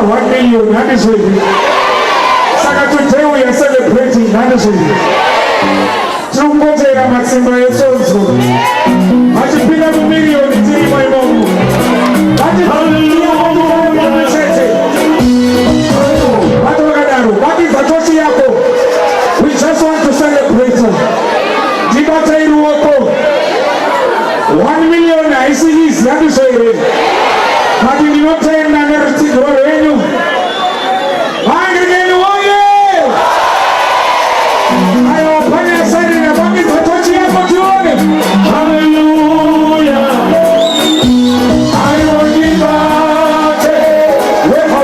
1 million handiswezi saka today we are celebrating handiswezi tinokonzera matsimba esonzo achipinda mumiliyoni tirimo imomo chete vatu vakadaro vakibva tochi yako we just want to celebrate ndibatai ruoko 1 million haisi izi handiswere but ndinotenda nerutidziro rwenyu vangirikeni woye aiwa panyasarira vakibva tochi yako tione haleluya aiwonibate weka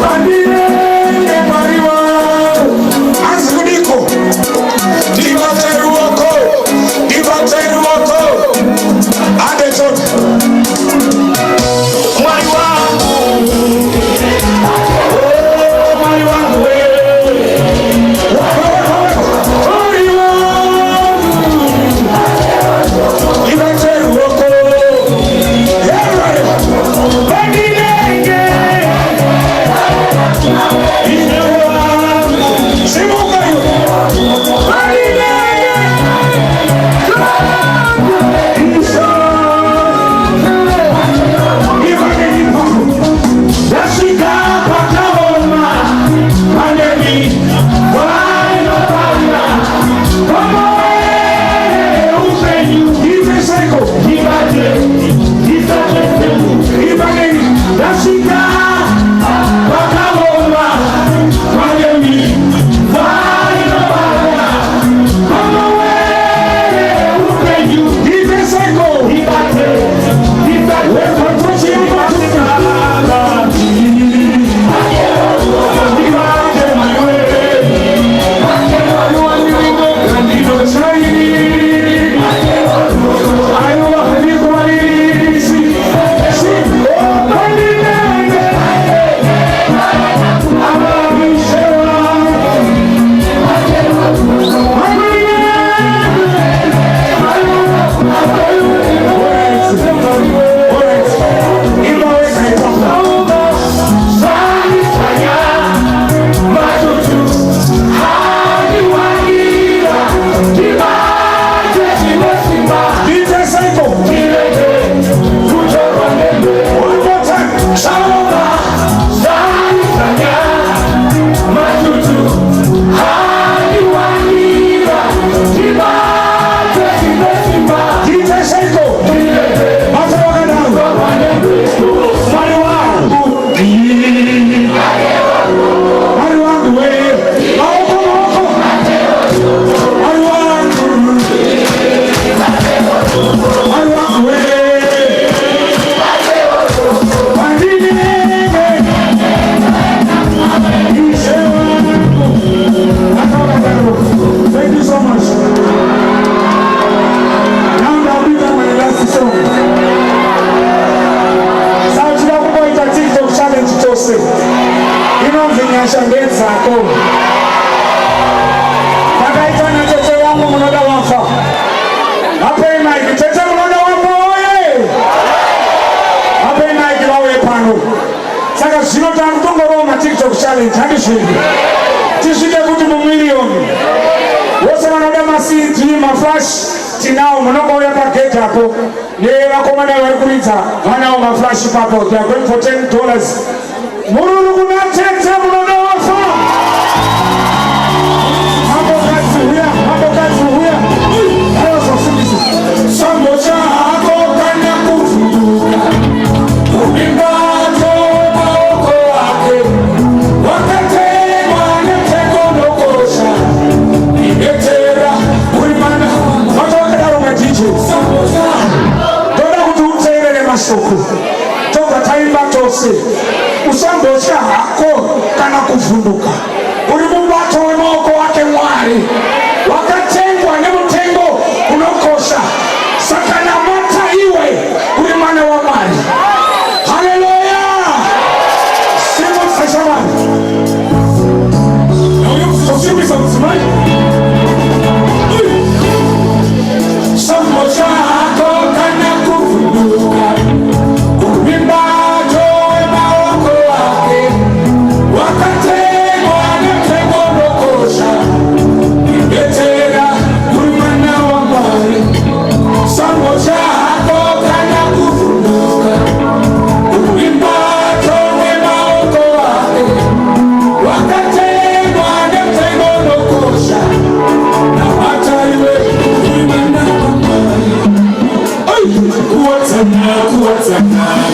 bandiende mariwa azikudiko ndivateruoko adeton mwari wangu mwari wangu ndivateruoko bandinenge simukayo tisvike kuti mumiliyoni vose vanoda masidi maflash tinao munongouya pagedhi apo nevakomana vari kuridza vanawo maflash ipapo they are going for $10 mururu kuna tete munoda wafa mambokadzi huya ayozosimisi sambo chako kana kuvunduka ubimbato maoko ake wakatemwa netekonokosha ingetera urimana vatokadaro madj toda kuti utseerere mashoko tobva taimba tose usambotya hako kana kuvhunduka uri mubato wemaoko wake Mwari wakatengwa nemutengo unokosha saka namata iwe uri mwana wa Mwari. Haleluya! Simusa shamani nauyokusosimisa mudzimai sambocha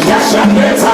Yashangetsa